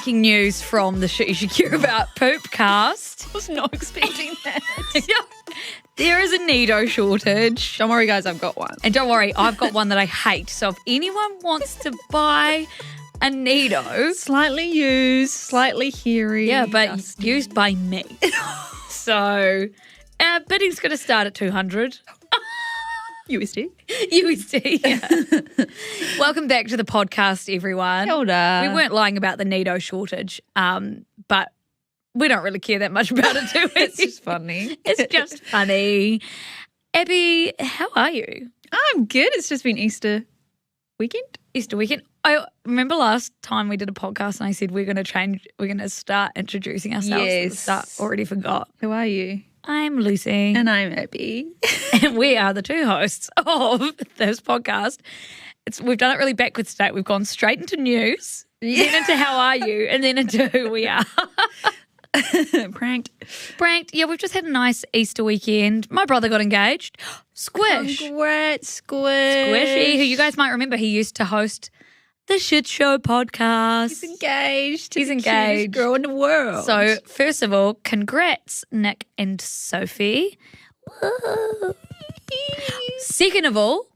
breaking news from the Shit You Should Care About Poopcast. I was not expecting that. There is a Nido shortage. Don't worry, guys, I've got one. And don't worry, I've got one that I hate. So if anyone wants to buy a Nido. Slightly used, slightly hairy. Yeah, but dusty. used by me. So bidding's going to start at 200. USD. USD, yeah. Welcome back to the podcast, everyone. Kia ora. We weren't lying about the Nido shortage, but we don't really care that much about it, do we? It's just funny. It's just funny. To how are you? I'm good. It's just been Easter weekend. Easter weekend. I remember last time we did a podcast and I said we're going to start introducing ourselves. Yes. At the start. Already forgot. Who are you? I'm Lucy. And I'm Abby. And we are the two hosts of this podcast. We've done it really backwards today. We've gone straight into news, then into how are you, and then into who we are. Pranked. Yeah, we've just had a nice Easter weekend. My brother got engaged. Squish. Congrats, Squish. Squishy, who you guys might remember, he used to host the Shit Show podcast. He's engaged. He's The engaged. cutest girl in the world. So, first of all, congrats, Nick and Sophie. Woo. Second of all,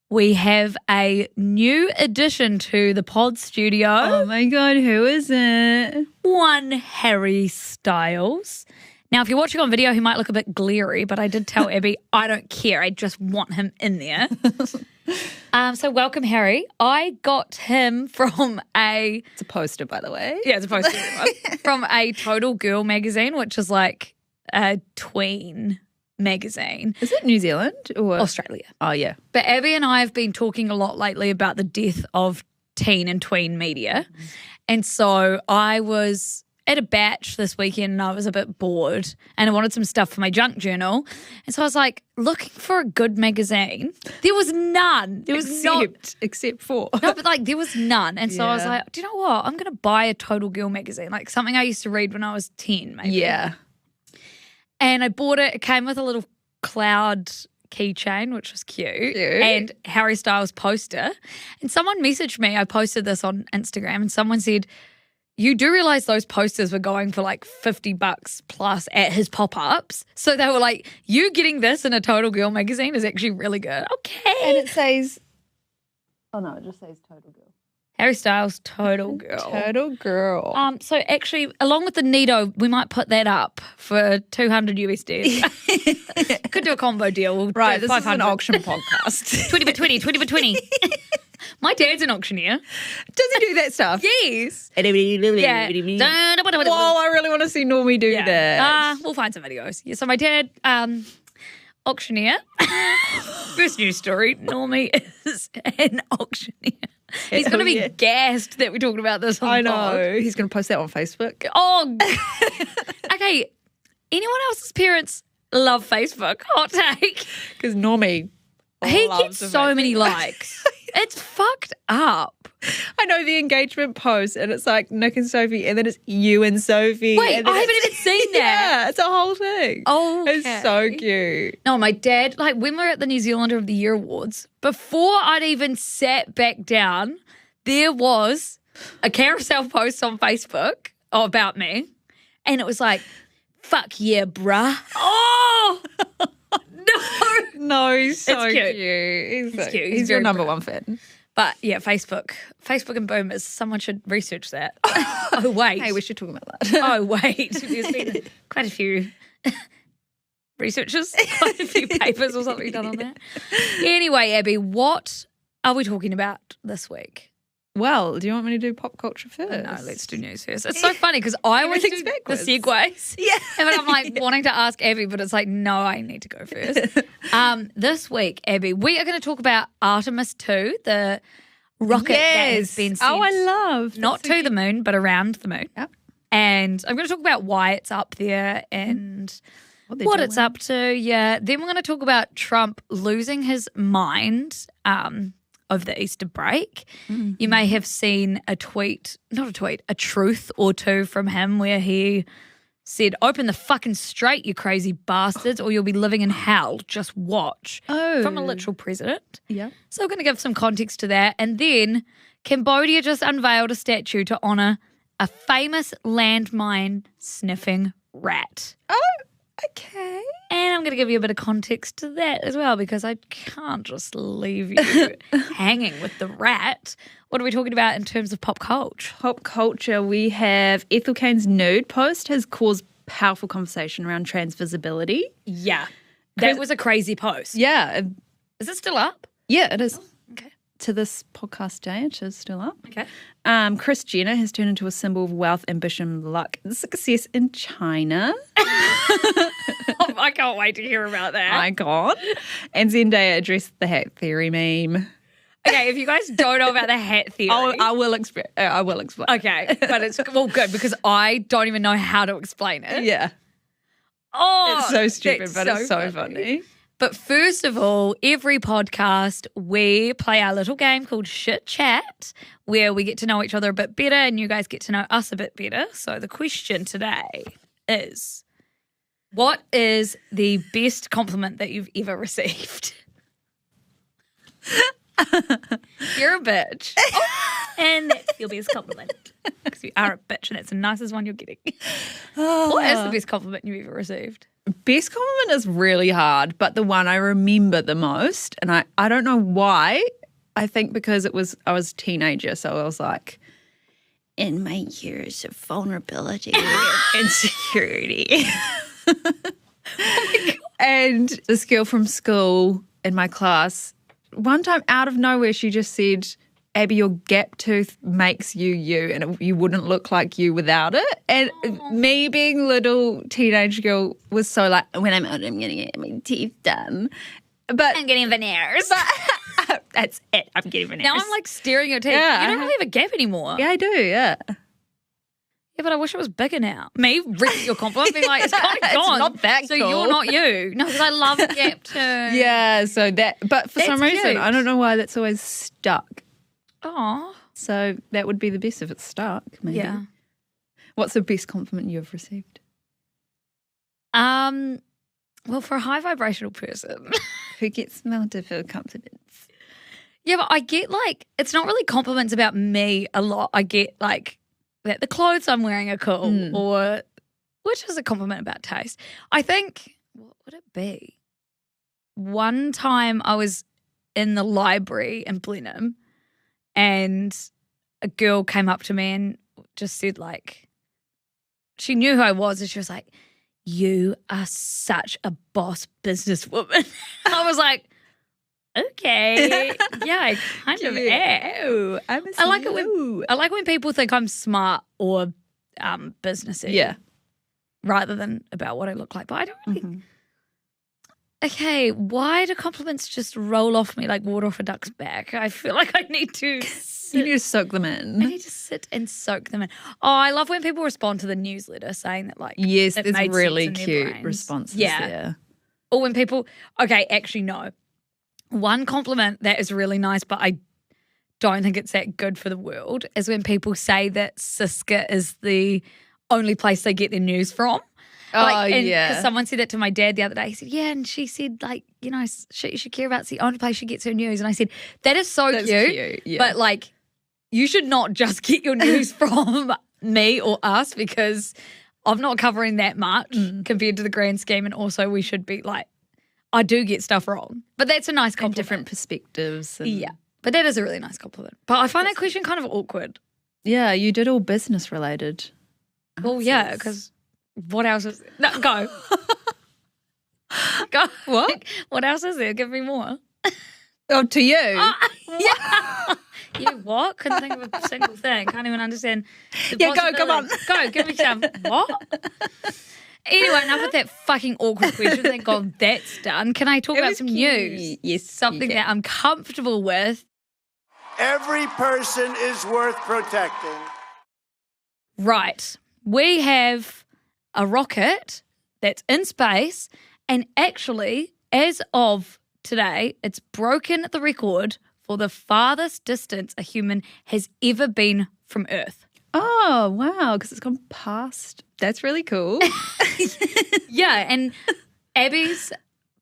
we have a new addition to the pod studio. Oh my God, who is it? One Harry Styles. Now, if you're watching on video, he might look a bit glary, but I did tell Abby, I don't care. I just want him in there. So welcome, Harry. I got him from It's a poster, by the way. it's a poster from a Total Girl magazine, which is like a tween magazine. Is it New Zealand or Australia. Oh yeah. But Abby and I have been talking a lot lately about the death of teen and tween media. And so I was at a batch this weekend and I was a bit bored and I wanted some stuff for my junk journal. And so I was like looking for a good magazine. There was none. There was except for. No, but like there was none. And so I was Yeah. like, do you know what? I'm going to buy a Total Girl magazine, like something I used to read when I was 10 maybe. Yeah. And I bought it. It came with a little cloud keychain, which was cute, and Harry Styles poster. And someone messaged me. I posted this on Instagram, and someone said, "You do realize those posters were going for like $50 plus at his pop-ups?" So they were like, "You getting this in a Total Girl magazine is actually really good." Okay. And it says, oh no, it just says Total Girl. Harry Styles, Total Girl. Total Girl. So actually, along with the Nido, we might put that up for 200 USD. Could do a combo deal. We'll Right, do this is an 500. auction podcast. 20 for 20, 20 for 20. My dad's an auctioneer. Does he do that stuff? Yes. Yeah. Yeah. Whoa, I really want to see Normie do that. We'll find some videos. Yeah, so my dad, auctioneer. First news story, Normie is an auctioneer. He's going to be gassed that we're talking about this on I the pod. know. He's going to post that on Facebook. Oh, okay. Anyone else's parents love Facebook? Hot take. Because Normie He loves gets the so Facebook. many likes. It's fucked up. I know the engagement post and it's like Nick and Sophie and then it's you and Sophie. Wait, and then I haven't even seen that. Yeah, it's a whole thing. Oh, It's so cute. No, my dad, like when we were at the New Zealander of the Year Awards, before I'd even sat back down, there was a carousel post on Facebook about me. And it was like, fuck yeah, bruh. Oh, no. No, he's so It's cute. cute. He's cute. He's He's your very number proud. one fan. But yeah, Facebook and boomers, someone should research that. Oh, wait. Hey, we should talk about that. Oh, wait. There's been quite a few researchers, quite a few papers or something done on that. Anyway, Abby, what are we talking about this week? Well, do you want me to do pop culture first? No, let's do news first. It's so funny because I always do Everything's the backwards. segues. Yeah. And I'm like wanting to ask Abby, but it's like, no, I need to go first. This week, Abby, we are going to talk about Artemis II, the rocket that has been sent Oh, I love. not to the moon, but around the moon. Yep. And I'm going to talk about why it's up there and they're what doing. it's up to. Yeah. Then we're going to talk about Trump losing his mind over the Easter break. Mm-hmm. You may have seen a truth or two from him where he said, "Open the fucking strait, you crazy bastards, or you'll be living in hell. Just watch." Oh. From a literal president. Yeah. So we're going to give some context to that. And then Cambodia just unveiled a statue to honour a famous landmine sniffing rat. Oh, okay. And I'm going to give you a bit of context to that as well because I can't just leave you hanging with the rat. What are we talking about in terms of pop culture? Pop culture, we have Ethel Cain's Nude post has caused powerful conversation around trans visibility. Yeah. That was a crazy post. Yeah. Is it still up? Yeah, it is. Oh, okay. To this podcast day, it is still up. Okay. Kris Jenner has turned into a symbol of wealth, ambition, luck, and success in China. Oh, I can't wait to hear about that. My God. And Zendaya addressed the hat theory meme. Okay, if you guys don't know about the hat theory. I will explain. Okay, but it's good because I don't even know how to explain it. Yeah. Oh, it's so stupid, but it's so funny. funny. But first of all, every podcast we play our little game called Shit Chat where we get to know each other a bit better and you guys get to know us a bit better. So the question today is, what is the best compliment that you've ever received? You're a bitch. Oh, and that's your best compliment. Because you are a bitch and it's the nicest one you're getting. What is the best compliment you've ever received? Best compliment is really hard, but the one I remember the most, and I don't know why, I think because I was a teenager, so I was like, in my years of vulnerability and insecurity. Oh my God. And this girl from school in my class, one time out of nowhere, she just said, Abby, your gap tooth makes you you, and you wouldn't look like you without it. And me being little teenage girl was so like, when I'm out, I'm going to get my teeth done. But I'm getting veneers. That's it. I'm getting veneers. Now I'm like staring at your teeth. Yeah, You don't really have a gap anymore. Yeah, I do, yeah. Yeah, but I wish it was bigger now. Me reading your compliment, being like, it's kind of It's gone. not that so cool. you're not you. No, because I love a gap too. Yeah, so that, but for That's some reason, cute. I don't know why that's always stuck. Oh. So that would be the best if it's stuck, maybe. Yeah. What's the best compliment you've received? Well, for a high vibrational person. Who gets multiple compliments? Yeah, but I get like, it's not really compliments about me a lot. I get like that the clothes I'm wearing are cool or, which is a compliment about taste. I think, what would it be? One time I was in the library in Blenheim and a girl came up to me and just said like, she knew who I was and she was like, you are such a boss businesswoman. I was like, okay, yeah, I kind of am. I like when people think I'm smart or businessy. Yeah. Rather than about what I look like. But I don't really. Okay, why do compliments just roll off me like water off a duck's back? I feel like I need to You need to soak them I in. need to sit and soak them in. Oh, I love when people respond to the newsletter saying that like Yes, it there's made really sense in their cute brains. responses Yeah. there. Or when people, okay, actually no. One compliment that is really nice, but I don't think it's that good for the world, is when people say that Siska is the only place they get their news from. Yeah. Because someone said that to my dad the other day. He said, yeah, and she said, like, you know, she should care about it's the only place she gets her news. And I said, that is so That's cute. cute, yeah. But, like, you should not just get your news from me or us because I'm not covering that much compared to the grand scheme. And also we should be, like, I do get stuff wrong. But that's a nice And compliment. different perspectives. And Yeah. But that is a really nice compliment. But I find that question kind of awkward. Yeah, you did all business related. Well, yeah, because what else is no, go. Go. What? What else is there? Give me more. Oh, to you? Yeah. You what? Couldn't think of a single thing. Can't even understand. The Yeah, go, come on. Go, give me some. What? Anyway, enough with that fucking awkward question. Thank God that's done. Can I talk about was some cute. news? Yes, Something you that I'm comfortable with. Every person is worth protecting. Right. We have a rocket that's in space, and actually, as of today, it's broken the record for the farthest distance a human has ever been from Earth. Oh, wow, because it's gone past. That's really cool. Yeah, and Abby's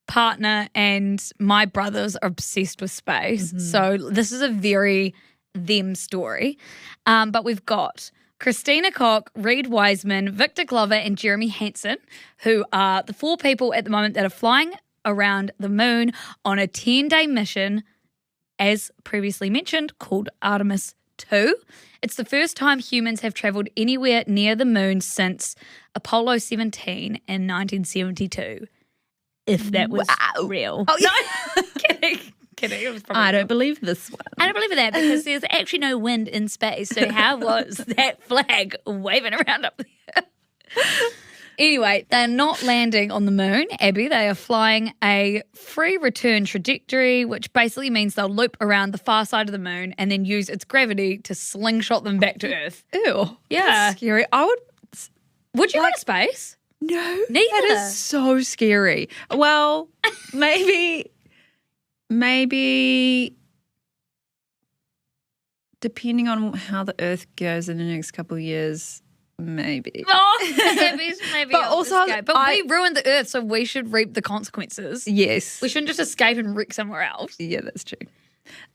partner and my brothers are obsessed with space. So this is a very them story. But we've got Christina Koch, Reed Wiseman, Victor Glover, and Jeremy Hansen, who are the 4 people at the moment that are flying around the moon on a 10-day mission, as previously mentioned, called Artemis II. It's the first time humans have travelled anywhere near the moon since Apollo 17 in 1972. If that was real. Oh, yeah. Kidding. It was probably I don't believe this one. I don't believe in that because there's actually no wind in space. So how was that flag waving around up there? Anyway, they're not landing on the moon, Abby. They are flying a free return trajectory, which basically means they'll loop around the far side of the moon and then use its gravity to slingshot them back to Earth. Ew. Yeah. That's scary. Would you go to space? No. Neither. That is so scary. Well, maybe depending on how the Earth goes in the next couple of years, maybe. Oh, maybe But I'll also, escape. But we ruined the Earth, so we should reap the consequences. Yes. We shouldn't just escape and wreck somewhere else. Yeah, that's true.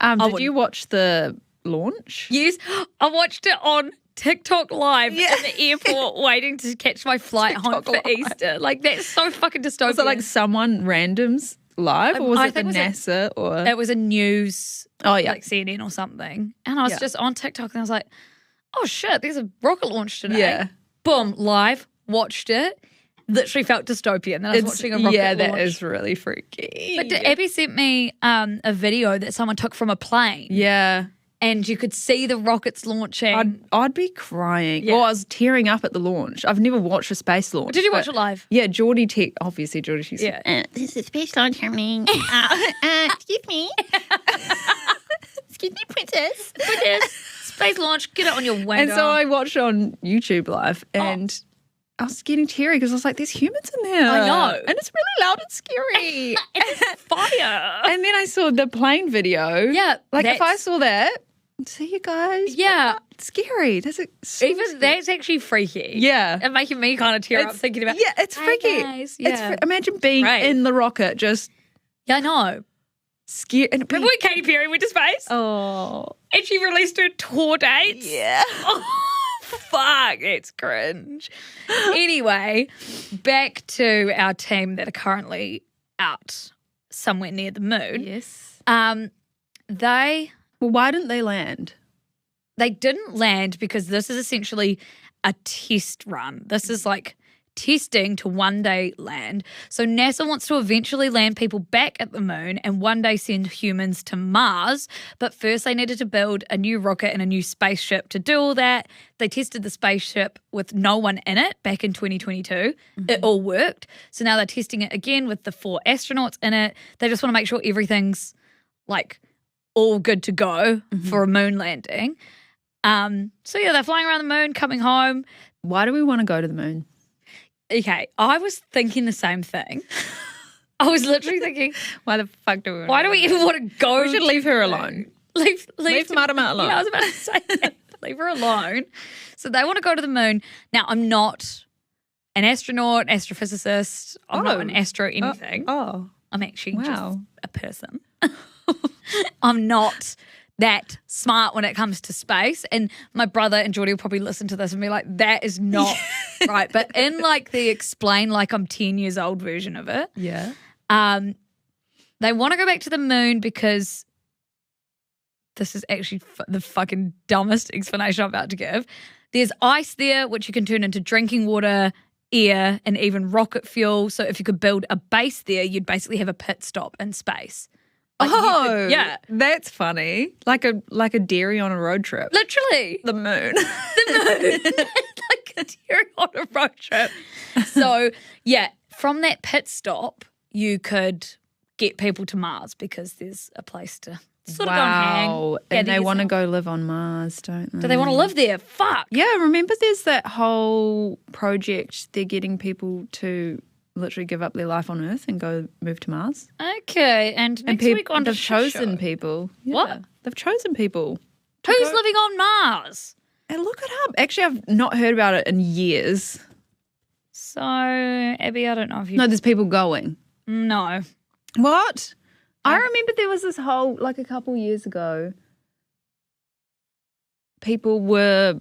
Did you watch the launch? Yes, I watched it on TikTok live in the airport waiting to catch my flight home for Easter. Like, that's so fucking dystopian. Was it like someone random's live or was I it the think NASA or? It was a news, Oh, yeah. like CNN or something. And I was just on TikTok and I was like, oh shit, there's a rocket launch today. Yeah. Boom, live, watched it. Literally felt dystopian that I was watching a rocket launch. Yeah, that is really freaky. But Abby sent me a video that someone took from a plane. Yeah. And you could see the rockets launching. I'd be crying. Yeah. Well, I was tearing up at the launch. I've never watched a space launch. Did you watch it live? Yeah, Geordie Tech, obviously Geordie Tech's This is space launch happening. Excuse me. Excuse me, princess. Space launch, get it on your window. And so I watched on YouTube live and I was getting teary because I was like, there's humans in there. I know. And it's really loud and scary. It's fire. And then I saw the plane video. Yeah. Like if I saw that, see you guys. Yeah. It's scary. That's so Even scary. that's actually freaky. Yeah. And making me kind of tear up thinking about it's Hey, freaky. guys. It's Yeah. imagine being Right. in the rocket just Yeah, I know. scared. And Remember when Katy Perry went to space? oh. And she released her tour dates? Yeah. Oh, fuck, it's cringe. Anyway, back to our team that are currently out somewhere near the moon. Yes. They Well, why didn't they land? didn't land because this is essentially a test run. This is like testing to one day land. So NASA wants to eventually land people back at the moon and one day send humans to Mars. But first they needed to build a new rocket and a new spaceship to do all that. They tested the spaceship with no one in it back in 2022. It all worked. So now they're testing it again with the 4 astronauts in it. They just want to make sure everything's like all good to go for a moon landing. So yeah, they're flying around the moon, coming home. Why do we want to go to the moon? Okay, I was thinking the same thing. I was literally thinking, Why the fuck do we want why do we even want to go? We should leave her alone. Leave Marama alone. Yeah, I was about to say that. Leave her alone. So they want to go to the moon. Now, I'm not an astronaut, astrophysicist. I'm not an astro anything. Oh. I'm actually just Wow. a person. I'm not that smart when it comes to space. And my brother and Geordie will probably listen to this and be like, that is not right. But in like the explain like I'm 10 years old version of it, Yeah. they want to go back to the moon because this is actually the fucking dumbest explanation I'm about to give. There's ice there, which you can turn into drinking water, air, and even rocket fuel. So if you could build a base there, you'd basically have a pit stop in space. Like you could- yeah. That's funny. Like a dairy on a road trip. Literally. The moon. Like a deer on a road trip. So, yeah, from that pit stop, you could get people to Mars because there's a place to sort of go and hang. And gather they want to yourself. go live on Mars, don't they? Do they want to live there? Fuck. Yeah, remember there's that whole project they're getting people to literally give up their life on Earth and go move to Mars? Okay, and next week on they've the chosen show. people. Yeah, What? They've chosen people. to Who's go- living on Mars? And look it up. Actually, I've not heard about it in years. So, Abby, I don't know if you... No, there's people going. No. What? I remember there was this whole, like a couple years ago, people were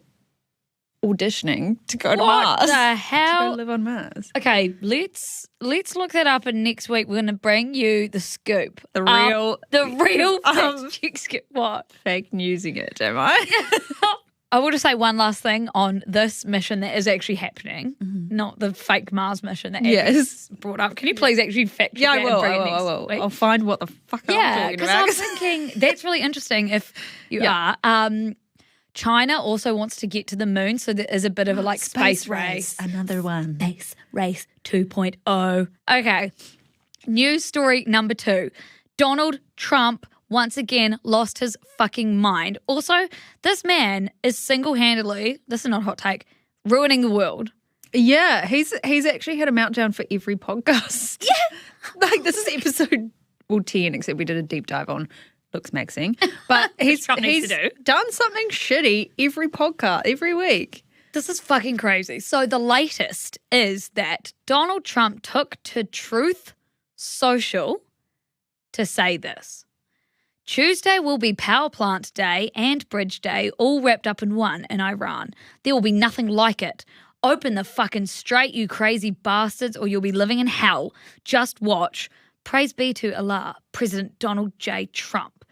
auditioning to go to What Mars. the To hell? go live on Mars. Okay, let's look that up, and next week we're going to bring you the scoop. The real fact-check scoop. What? fake newsing it, am I? I will just say one last thing on this mission that is actually happening, not the fake Mars mission that Abby's brought up. Can you please actually fact check Yeah, I that will. and bring I it will. next I will. week? I'll find what the fuck I'm Yeah, talking because about. I was thinking that's really interesting if you are. China also wants to get to the moon, so there is a bit of a space race. Another one. Space race 2.0. Okay. News story number 2. Donald Trump once again lost his fucking mind. Also, this man is single-handedly, this is not a hot take, ruining the world. Yeah, he's actually had a meltdown for every podcast. Yeah. This is episode 10, except we did a deep dive on looks maxing. But he's Trump needs to do. done something shitty every podcast, every week. This is fucking crazy. So the latest is that Donald Trump took to Truth Social to say this. Tuesday will be Power Plant Day and Bridge Day all wrapped up in one in Iran. There will be nothing like it. Open the fucking strait, you crazy bastards, or you'll be living in hell. Just watch. Praise be to Allah, President Donald J. Trump.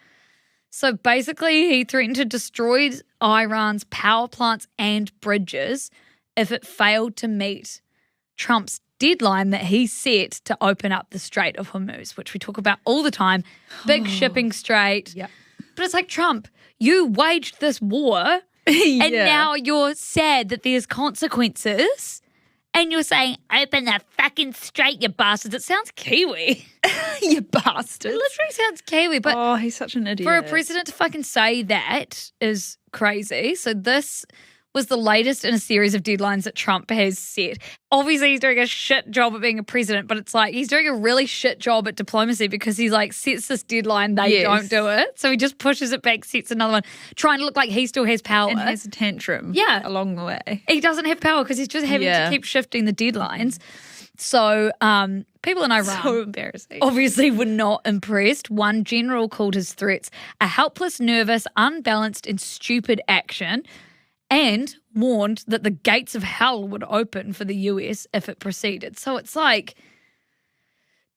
So basically, he threatened to destroy Iran's power plants and bridges if it failed to meet Trump's deadline that he set to open up the Strait of Hormuz, which we talk about all the time. Big shipping strait. Yep. But it's like, Trump, you waged this war and now you're sad that there's consequences and you're saying, open the fucking strait, you bastards. It sounds Kiwi. You bastards. It literally sounds Kiwi, but Oh, he's such an idiot. for a president to fucking say that is crazy. So this was the latest in a series of deadlines that Trump has set. Obviously, he's doing a shit job at being a president, but it's like he's doing a really shit job at diplomacy because he sets this deadline, they don't do it. So he just pushes it back, sets another one, trying to look like he still has power. And has a tantrum along the way. He doesn't have power because he's just having to keep shifting the deadlines. So people in Iran So embarrassing. obviously were not impressed. One general called his threats a helpless, nervous, unbalanced and stupid action and warned that the gates of hell would open for the US if it proceeded. So it's like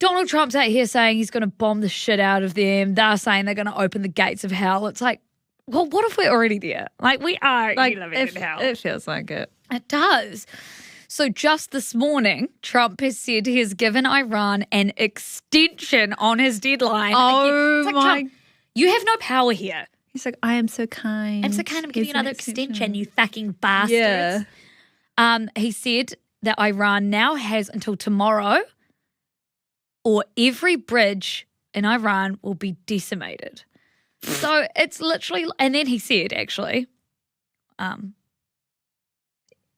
Donald Trump's out here saying he's going to bomb the shit out of them. They're saying they're going to open the gates of hell. It's like, well, what if we're already there? We are living in hell. It feels like it. It does. So just this morning, Trump has said he has given Iran an extension on his deadline. Oh, It's like, my. Trump, you have no power here. He's like, I am so kind. I'm so kind of giving you Here's an another extension, you fucking bastards. Yeah. He said that Iran now has until tomorrow or every bridge in Iran will be decimated. So it's literally, and then he said actually,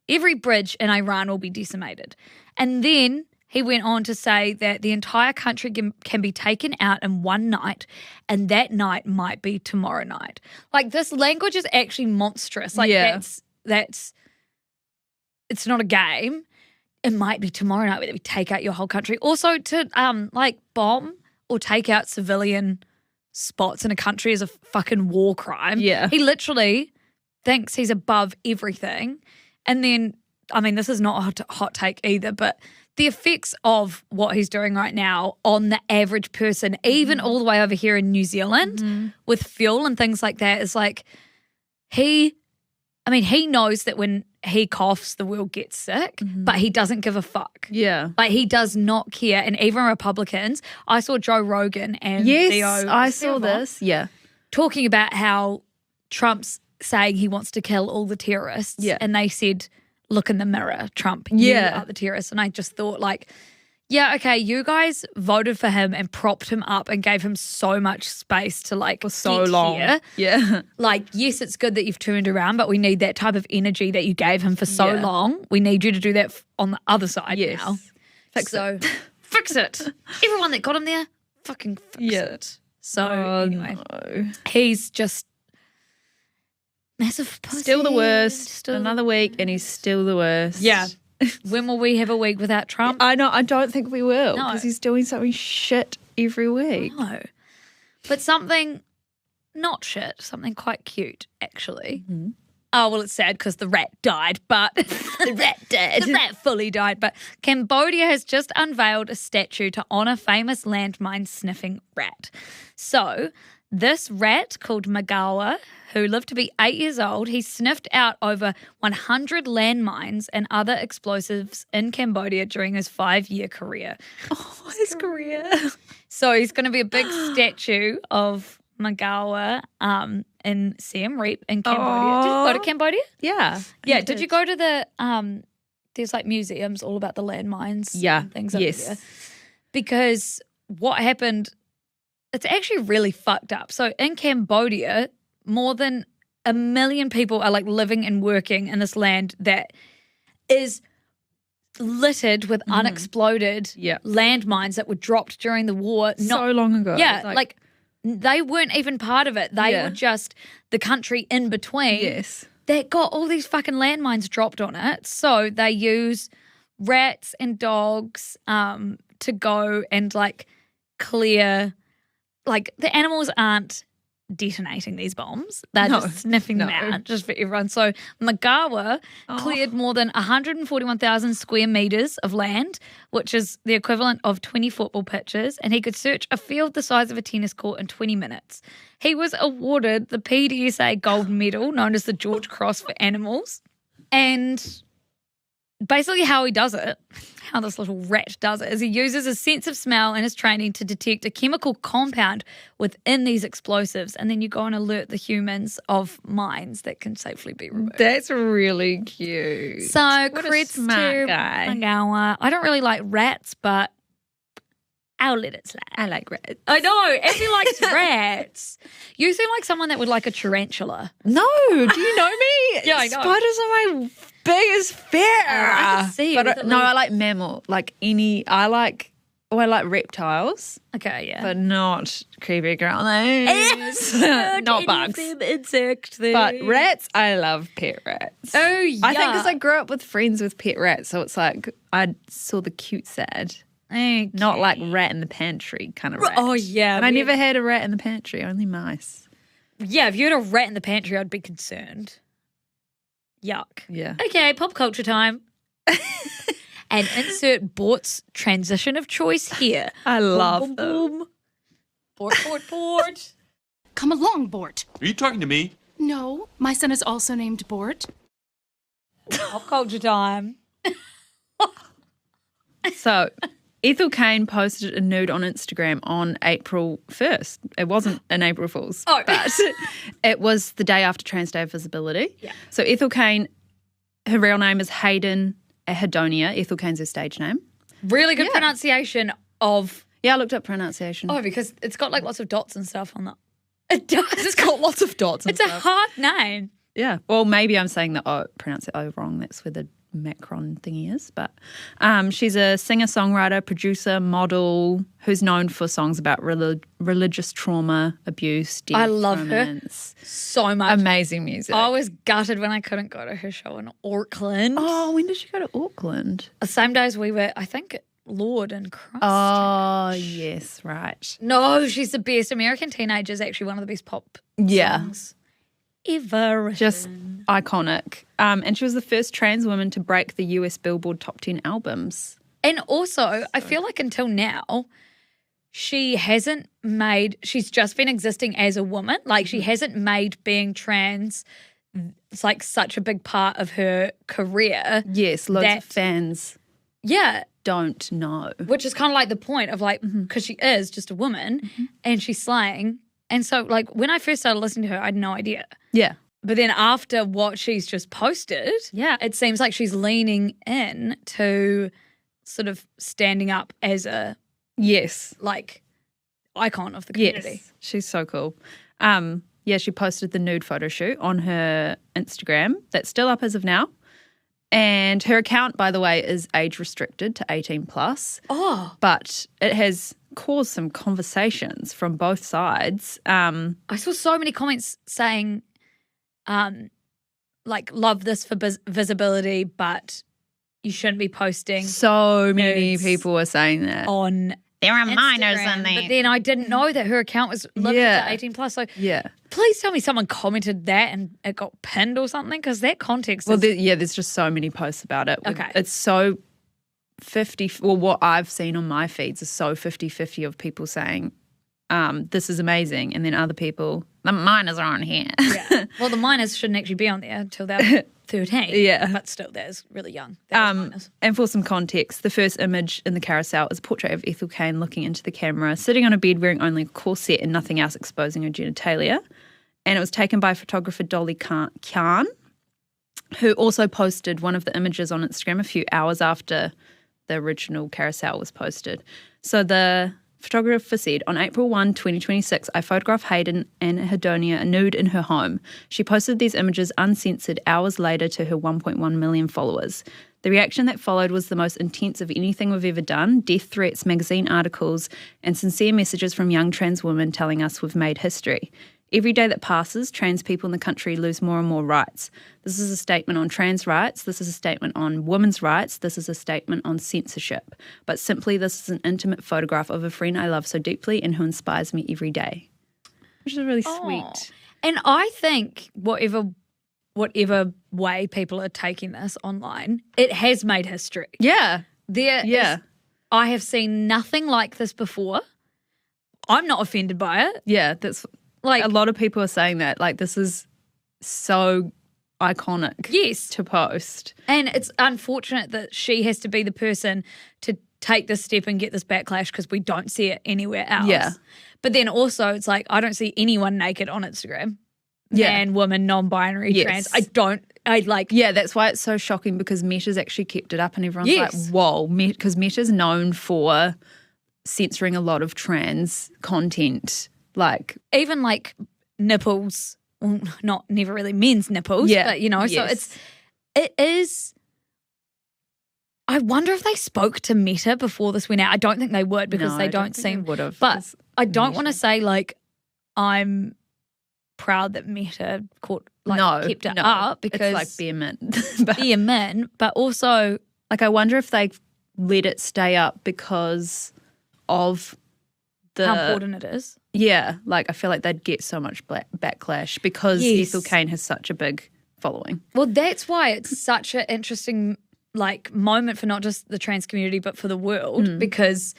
every bridge in Iran will be decimated. And then he went on to say that the entire country can be taken out in one night, and that night might be tomorrow night. This language is actually monstrous. That's it's not a game. It might be tomorrow night that we take out your whole country. Also, to bomb or take out civilian spots in a country is a fucking war crime. Yeah. He literally thinks he's above everything. And then, this is not a hot take either, but the effects of what he's doing right now on the average person, even all the way over here in New Zealand with fuel and things like that, is he knows that when he coughs, the world gets sick, but he doesn't give a fuck. Yeah. He does not care. And even Republicans, I saw Joe Rogan and Theo I saw this. Yeah. talking about how Trump's saying he wants to kill all the terrorists. Yeah. And they said, look in the mirror, Trump. You are the terrorists. And I just thought okay, you guys voted for him and propped him up and gave him so much space to For so get long. here. Yeah. Yes, it's good that you've turned around, but we need that type of energy that you gave him for so long. We need you to do that on the other side now. Fix it. Fix it. Everyone that got him there, fucking fix it. So anyway, no. he's just massive pussy. Still the worst. Still Another week and he's still the worst. Yeah. When will we have a week without Trump? I know. I don't think we will No. because he's doing something shit every week. No. But something not shit, something quite cute, actually. Oh, well, it's sad because the rat died, but The rat dead. the rat fully died. But Cambodia has just unveiled a statue to honour famous landmine-sniffing rat. So this rat called Magawa, who lived to be 8 years old, he sniffed out over 100 landmines and other explosives in Cambodia during his 5-year career. Oh, his career. So he's going to be a big statue of Magawa in Siem Reap in Cambodia. Did you go to Cambodia? Yeah. Yeah. Did you go to the there's like museums all about the landmines and things over there? Because what happened, it's actually really fucked up. So in Cambodia, more than 1 million people are like living and working in this land that is littered with unexploded landmines that were dropped during the war. So long ago. Yeah, like they weren't even part of it. They were just the country in between. Yes. That got all these fucking landmines dropped on it. So they use rats and dogs to go and like clear, like the animals aren't detonating these bombs. They're just sniffing them out just for everyone. So Magawa cleared more than 141,000 square metres of land, which is the equivalent of 20 football pitches, and he could search a field the size of a tennis court in 20 minutes. He was awarded the PDSA gold medal, known as the George Cross for Animals. And basically how he does it, how this little rat does it, is he uses his sense of smell and his training to detect a chemical compound within these explosives, and then you go and alert the humans of mines that can safely be removed. That's really cute. So creds to guy. Magawa. I don't really like rats, but I'll let it slide. I like rats. I know, Effie likes rats. You seem like someone that would like a tarantula. No, do you know me? Yeah, I know. Spiders are my biggest fear. I can see. But no, I like mammal. Like I like reptiles, Okay, yeah. but not creepy girlies. Not bugs. Insect thing. But rats, I love pet rats. Oh, yeah. I think because I grew up with friends with pet rats, so it's like I saw the cute side. Okay. Not like rat in the pantry kind of rat. Oh, yeah. And I never had a rat in the pantry, only mice. Yeah, if you had a rat in the pantry, I'd be concerned. Yuck. Yeah. Okay, pop culture time. And insert Bort's transition of choice here. I love boom, them. boom, boom. Bort. Come along, Bort. Are you talking to me? No, my son is also named Bort. Pop culture time. So, Ethel Cain posted a nude on Instagram on April 1st. It wasn't an April Fool's, but it was the day after Trans Day of Visibility. Yeah. So Ethel Cain, her real name is Hayden Ahedonia. Ethel Cain's her stage name. Really good pronunciation of... Yeah, I looked up pronunciation. Oh, because it's got like lots of dots and stuff on that. It does. It's got lots of dots and It's a stuff. hard name. Yeah. Well, maybe I'm saying the pronounce it O wrong. That's where the Macron thingy is. But she's a singer-songwriter, producer, model who's known for songs about religious trauma, abuse, death, I love romance. her so much. Amazing music. I was gutted when I couldn't go to her show in Auckland. Oh, when did she go to Auckland? The same day as we were, I think, at Lord and Christ. Oh, yes, right. No, she's the best. American Teenager is actually one of the best pop songs ever. Just iconic. And she was the first trans woman to break the US Billboard Top 10 albums. And also, I feel like until now, she's just been existing as a woman. Like, she hasn't made being trans, it's like such a big part of her career. Yes, loads of fans Yeah. don't know. Which is kind of like the point of like, because she is just a woman and she's slaying. And so, like, when I first started listening to her, I had no idea. Yeah. But then after what she's just posted, it seems like she's leaning in to sort of standing up as a like icon of the community. Yes, she's so cool. She posted the nude photo shoot on her Instagram. That's still up as of now. And her account, by the way, is age restricted to 18 plus. Oh. But it has caused some conversations from both sides. I saw so many comments saying, like, love this for visibility, but you shouldn't be posting So many nudes people were saying that. on There are minors Instagram, in there. but then I didn't know that her account was limited to 18 plus. So Yeah. please tell me someone commented that and it got pinned or something, because that context Well, is... there's just so many posts about it. Okay. It's so 50, well, what I've seen on my feeds is so 50-50 of people saying, this is amazing, and then other people, The minors are on here. Yeah. Well, the minors shouldn't actually be on there until they're 13. Yeah. But still, that is really young. That is minors. and for some context, the first image in the carousel is a portrait of Ethel Kane looking into the camera, sitting on a bed wearing only a corset and nothing else exposing her genitalia. And it was taken by photographer Dolly Khan, who also posted one of the images on Instagram a few hours after the original carousel was posted. So the photographer said, on April 1, 2026, I photographed Hayden and Hedonia nude in her home. She posted these images uncensored hours later to her 1.1 million followers. The reaction that followed was the most intense of anything we've ever done: death threats, magazine articles, and sincere messages from young trans women telling us we've made history. Every day that passes, trans people in the country lose more and more rights. This is a statement on trans rights. This is a statement on women's rights. This is a statement on censorship. But simply, this is an intimate photograph of a friend I love so deeply and who inspires me every day. Which is really sweet. And I think whatever way people are taking this online, it has made history. Yeah. Is, I have seen nothing like this before. I'm not offended by it. Yeah, that's Like, a lot of people are saying that. Like, this is so iconic yes. to post. And it's unfortunate that she has to be the person to take this step and get this backlash because we don't see it anywhere else. Yeah. But then also it's like, I don't see anyone naked on Instagram. Yeah. Man, woman, non-binary, Yes. trans. Yeah, that's why it's so shocking, because Meta's actually kept it up and everyone's Yes. like, whoa, because Meta's known for censoring a lot of trans content. Like, even like nipples, well, not never really men's nipples, Yeah. but you know, so Yes. it is. I wonder if they spoke to Meta before this went out. I don't think they would, because No, they I don't think seem. they would have, But 'cause I don't want to Meta. say like I'm proud that Meta kept it no, up, because it's like bare mint. But, be a min, but also like, I wonder if they let it stay up because of the how important it is. Yeah, like, I feel like they'd get so much backlash because Yes. Ethel Kane has such a big following. Well, that's why it's such an interesting like moment for not just the trans community but for the world, because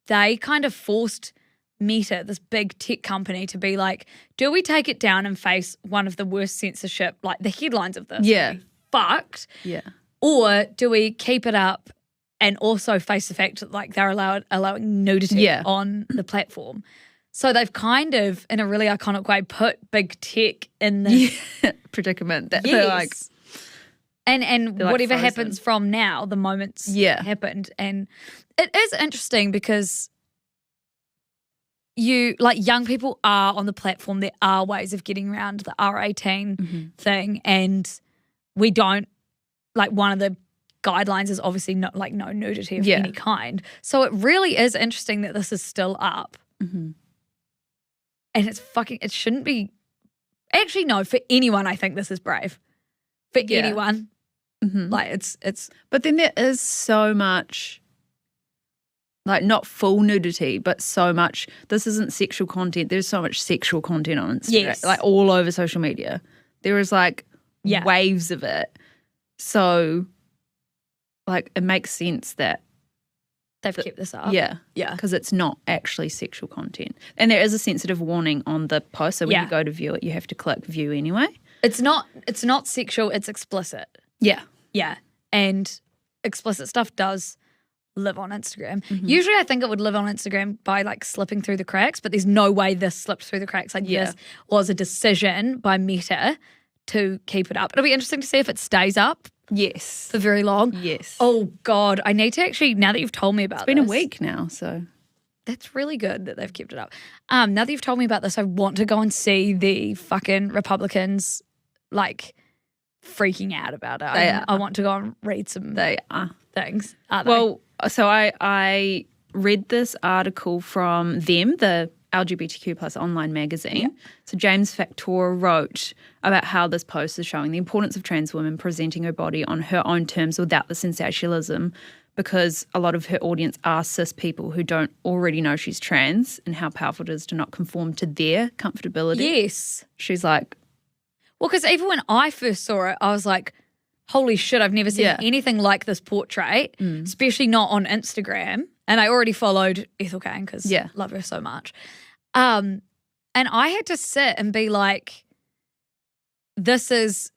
they kind of forced Meta, this big tech company, to be like, do we take it down and face one of the worst censorship, like the headlines of this? Yeah. would be fucked. Yeah. Or do we keep it up and also face the fact that like they're allowing nudity Yeah. on the platform? So they've kind of, in a really iconic way, put big tech in the predicament that yes. they're like, and like whatever frozen. happens from now, the moment's Yeah. happened. And it is interesting because young people are on the platform. There are ways of getting around the R18 thing, and we don't, like, one of the guidelines is obviously not like no nudity of any kind. So it really is interesting that this is still up. And it shouldn't be, actually no, for anyone I think this is brave. For anyone. Like it's. But then there is so much, like, not full nudity, but so much, this isn't sexual content. There's so much sexual content on Instagram, Yes. like all over social media. There is like waves of it. So, like, it makes sense that They've kept this up. Yeah. Yeah. Because it's not actually sexual content. And there is a sensitive warning on the post. So when you go to view it, you have to click view anyway. It's not sexual, it's explicit. Yeah. Yeah. And explicit stuff does live on Instagram. Usually I think it would live on Instagram by like slipping through the cracks, but there's no way this slipped through the cracks. Like this was a decision by Meta to keep it up. It'll be interesting to see if it stays up. Yes. For very long. Yes. Oh, God. I need to actually, now that you've told me about It's been a this, week now, so. That's really good that they've kept it up. Now that you've told me about this, I want to go and see the fucking Republicans, like, freaking out about it. I want to go and read some They are. things. Are they? Well, so I read this article from them, the LGBTQ plus online magazine. So James Factor wrote about how this post is showing the importance of trans women presenting her body on her own terms without the sensationalism because a lot of her audience are cis people who don't already know she's trans and how powerful it is to not conform to their comfortability. Yes. She's like, well, because even when I first saw it, I was like, holy shit, I've never seen anything like this portrait, especially not on Instagram. And I already followed Ethel Cain because I love her so much. And I had to sit and be like, this is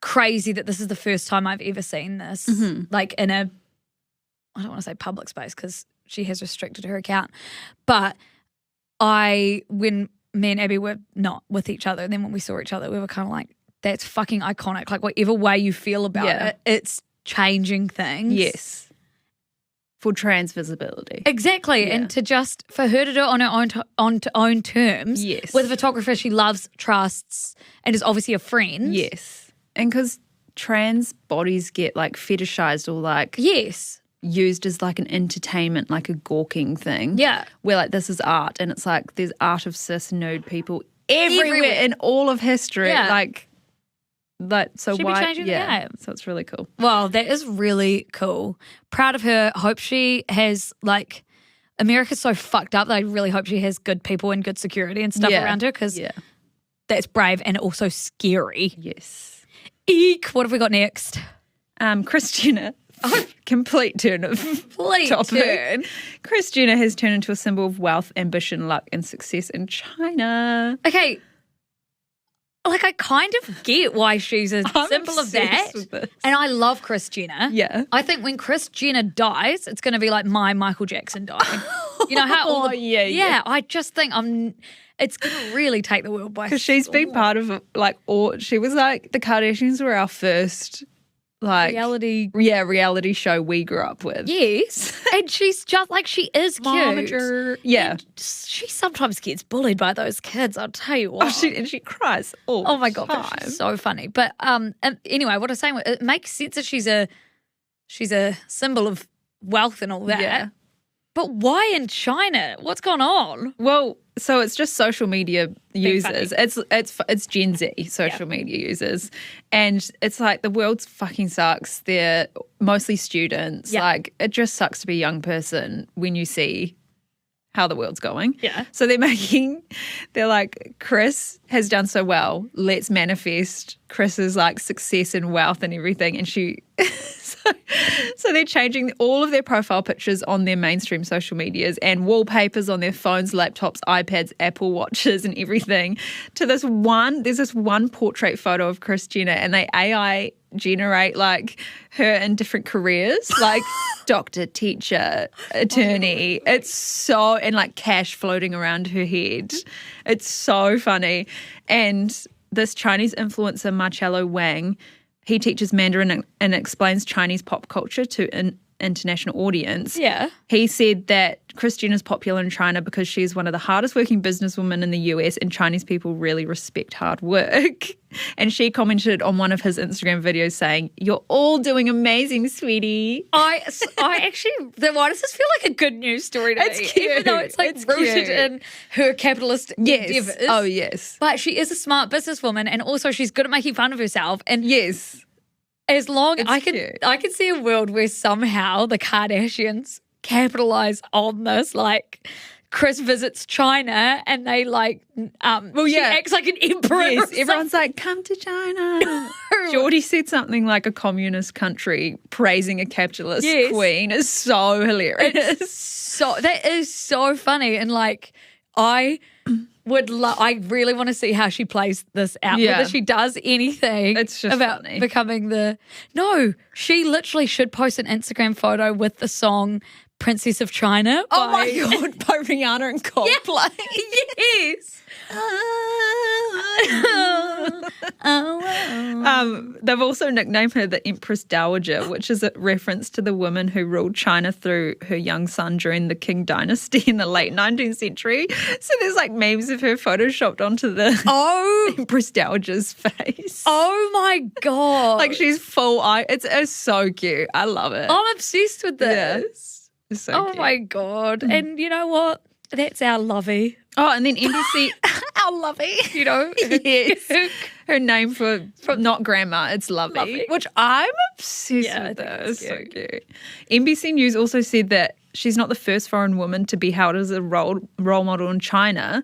crazy that this is the first time I've ever seen this, like in a, I don't want to say public space because she has restricted her account, but when me and Abby were not with each other, and then when we saw each other, we were kind of like, that's fucking iconic. Like whatever way you feel about it, it's changing things. yes, for trans visibility. Exactly. Yeah. And for her to do it on her own terms, Yes. with a photographer she loves, trusts, and is obviously a friend. Yes. And because trans bodies get like fetishized or like Yes. used as like an entertainment, like a gawking thing. Yeah. Where like this is art, and it's like there's art of cis nude people everywhere Everywhere. in all of history. Yeah. Like so She'd be why changing the game. So it's really cool. Well, that is really cool. Proud of her. Hope she has like, America's so fucked up that I really hope she has good people and good security and stuff around her because that's brave and also scary. Yes. Eek. What have we got next? Kris Jenner. Complete turn of Complete topic. turn. Kris Jenner has turned into a symbol of wealth, ambition, luck, and success in China. Okay. Like, I kind of get why she's a symbol of that. With this. And I love Kris Jenner. Yeah. I think when Kris Jenner dies, it's going to be like my Michael Jackson dying. You know how all the, yeah. I just think it's going to really take the world by Because she's been part of like she was like the Kardashians were our first like reality show we grew up with. Yes. And she's just like, she is cute. Momager. Yeah. And she sometimes gets bullied by those kids, I'll tell you what. She cries all Oh my the God, time. but she's so funny. But anyway, what I was saying, it makes sense that she's a symbol of wealth and all that. Yeah. But why in China? What's going on? Well, so it's just social media users. funny. It's Gen Z social media users, and it's like the world fucking sucks. They're mostly students. Yeah. Like it just sucks to be a young person when you see how the world's going. Yeah. So they're like, Kris has done so well. Let's manifest Chris's like success and wealth and everything. And so they're changing all of their profile pictures on their mainstream social medias and wallpapers on their phones, laptops, iPads, Apple Watches and everything to there's this one portrait photo of Kris Jenner, and they AI generate like her in different careers, like doctor, teacher, attorney. It's so, and like cash floating around her head. It's so funny. And this Chinese influencer, Marcello Wang, he teaches Mandarin and explains Chinese pop culture to an international audience. Yeah. He said that Kris Jenner is popular in China because she's one of the hardest working businesswomen in the US, and Chinese people really respect hard work. And she commented on one of his Instagram videos saying, "You're all doing amazing, sweetie." I actually, why does this feel like a good news story to It's me? cute. Even though it's like It's rooted cute. in her capitalist endeavors. Oh, yes. But she is a smart businesswoman, and also she's good at making fun of herself. And Yes. as long It's I cute. could see a world where somehow the Kardashians capitalize on this, like Kris visits China and they like she acts like an emperor. Yes, or everyone's like, come to China. Geordie said something like a communist country praising a capitalist queen is so hilarious. So that is so funny, and like I really want to see how she plays this out. Yeah. Whether she does anything It's just about funny. becoming she literally should post an Instagram photo with the song Princess of China. Oh my God, by Rihanna and Coldplay. Yes. They've also nicknamed her the Empress Dowager, which is a reference to the woman who ruled China through her young son during the Qing dynasty in the late 19th century. So there's like memes of her photoshopped onto the Empress Dowager's face. Oh my God. Like she's full eye. It's so cute. I love it. I'm obsessed with this. It's so Oh cute. my God. And you know what? That's our lovey. Oh, and then NBC, our Oh, Lovey. You know? Yes. Her name for not grandma, it's Lovey, Lovey. which I'm obsessed Yeah, I with. think This. it's So cute. cute. NBC News also said that she's not the first foreign woman to be hailed as a role model in China.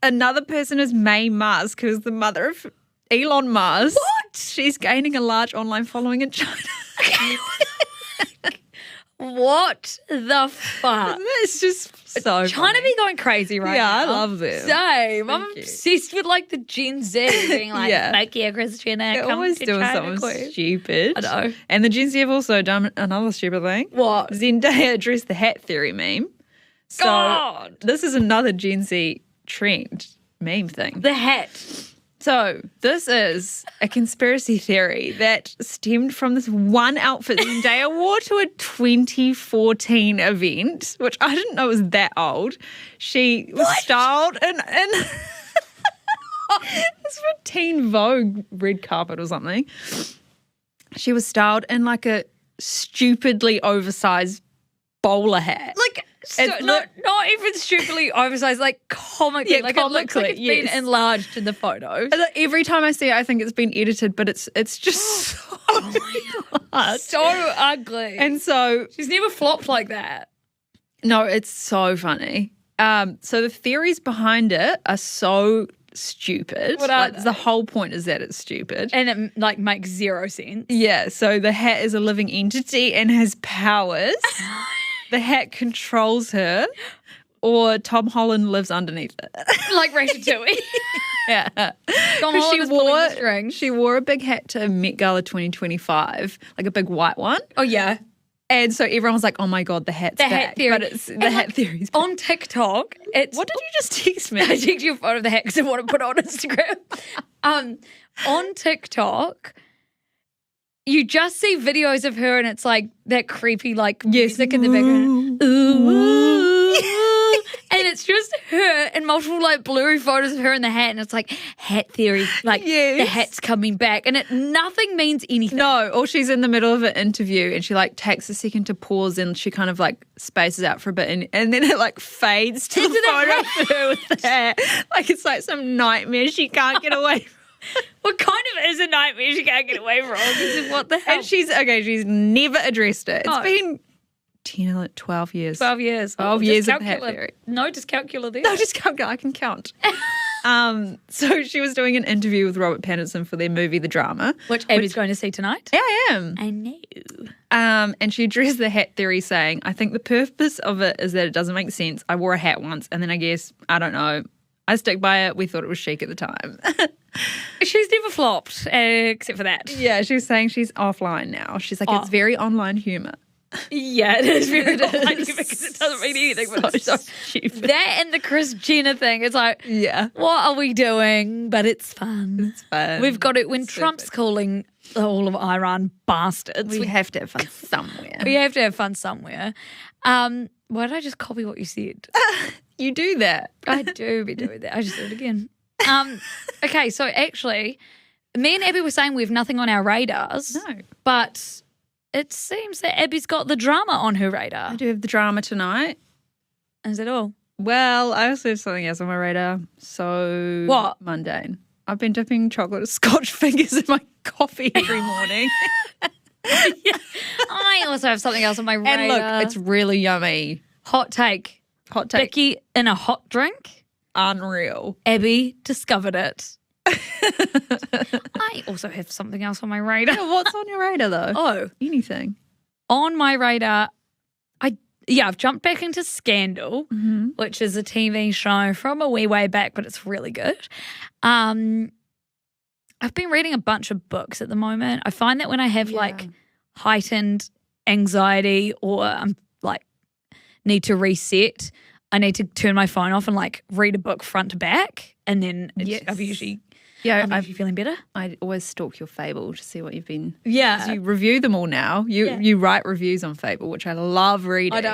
Another person is May Musk, who's the mother of Elon Musk. What? She's gaining a large online following in China. What the fuck? It's just so China funny. be going crazy right Yeah, now. I love them. Same. I'm Thank you. obsessed with like the Gen Z being like, Yeah. fuck yeah, Kris Jenner. They're come always to doing China, something queen." stupid. I know. And the Gen Z have also done another stupid thing. What? Zendaya addressed the hat theory meme. So God. this is another Gen Z trend meme thing. The hat. So this is a conspiracy theory that stemmed from this one outfit Zendaya wore to a 2014 event, which I didn't know was that old. She was styled in it's for Teen Vogue red carpet or something. She was styled in like a stupidly oversized bowler hat. Like, It's not even stupidly oversized, like comically. Yeah, like it looks like it's comically, been yes. enlarged in the photo. And every time I see it, I think it's been edited, but it's just so hard. So ugly. And so, she's never flopped like that. no, it's so funny. So the theories behind it are so stupid. What are Like, the whole point is that it's stupid. And it like makes zero sense. Yeah, so the hat is a living entity and has powers. The hat controls her, or Tom Holland lives underneath it. Like Ratatouille. Yeah. Tom 'Cause Holland is pulling the strings. she wore a big hat to Met Gala 2025, like a big white one. Oh yeah. And so everyone was like, oh my God, the hat's The back. hat theory. But it's the hat theory's back. On TikTok, it's What did you just text me? I texted you a photo of the hat because I want to put it on Instagram. On TikTok, you just see videos of her and it's like that creepy like music in the background. Ooh. And it's just her and multiple like blurry photos of her in the hat and it's like hat theory, like the Yes. hat's coming back and nothing means anything. No, or she's in the middle of an interview and she like takes a second to pause and she kind of like spaces out for a bit and then it like fades to the the photo of her with the hat. Like it's like some nightmare she can't get away from. What kind of is a nightmare she can't get away from? This is what the hell? And she's never addressed it. It's No. been 10 or 12 years. 12 years. 12 Just years of hat calcula- theory. No, just calcula there. No, just count. I can count. So she was doing an interview with Robert Pattinson for their movie, The Drama. Which Abby's going to see tonight. Yeah, I am. I know. And she addressed the hat theory saying, I think the purpose of it is that it doesn't make sense. I wore a hat once and then I guess, I don't know, I stick by it. We thought it was chic at the time. She's never flopped, except for that. Yeah, she's saying she's offline now. She's like, it's very online humour. Yeah, it is very online because it doesn't mean anything, but it's so stupid. that and the Kris Jenner thing. It's like, Yeah. what are we doing? But it's fun. It's fun. We've got it when Trump's calling all of Iran bastards. We have to have fun somewhere. We have to have fun somewhere. Why did I just copy what you said? You do that. I do be doing that. I just do it again. Okay, so actually, me and Abby were saying we have nothing on our radars. No. But it seems that Abby's got the drama on her radar. I do have the drama tonight. Is that all? Well, I also have something else on my radar. So What? mundane. I've been dipping chocolate Scotch fingers in my coffee every morning. I also have something else on my radar. And look, it's really yummy. hot take. Hot take. Vicky in a hot drink. Unreal. Abby discovered it. I also have something else on my radar. What's on your radar though? Oh, Anything. on my radar, I've jumped back into Scandal, which is a TV show from a wee way back, but it's really good. I've been reading a bunch of books at the moment. I find that when I have like heightened anxiety or I'm like need to reset, I need to turn my phone off and like read a book front to back, and then I'm usually feeling better. I always stalk your Fable to see what you've been. Yeah, You review them all now. You write reviews on Fable, which I love reading.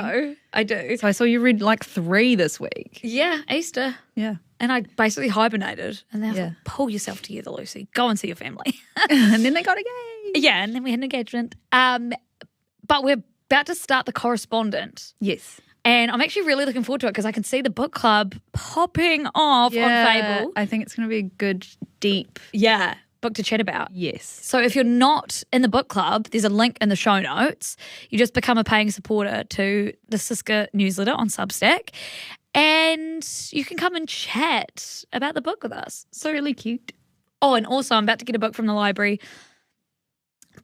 I do. So I saw you read like 3 this week. Yeah, Easter. Yeah. And I basically hibernated. And then I was Yeah. like, pull yourself together, Lucy. Go and see your family. And then they got engaged. Yeah, and then we had an engagement. But we're about to start The Correspondent. Yes. And I'm actually really looking forward to it because I can see the book club popping off on Fable. I think it's going to be a good, deep. Yeah. Book to chat about. Yes. So if you're not in the book club, there's a link in the show notes. You just become a paying supporter to the Siska newsletter on Substack and you can come and chat about the book with us. So Really cute. Oh, and also I'm about to get a book from the library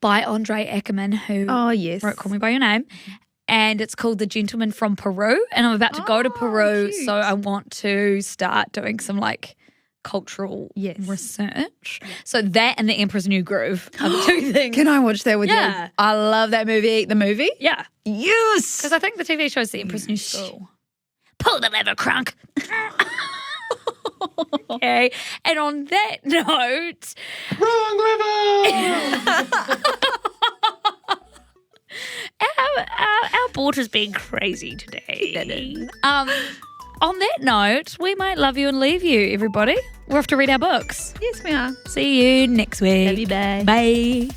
by Andre Ackerman who wrote Call Me By Your Name. And it's called The Gentleman from Peru. And I'm about to go to Peru, cute. so I want to start doing some cultural research. So that and The Emperor's New Groove are the two things. Can I watch that with you? Yeah. I love that movie. The movie? Yeah. Yes. Because I think the TV show is The Emperor's New School. Pull the lever, Crunk. Okay. And on that note. Wrong liver! Our board has been crazy today. On that note, we might love you and leave you, everybody. We're off to read our books. Yes, we are. See you next week. Love you, bye. Bye.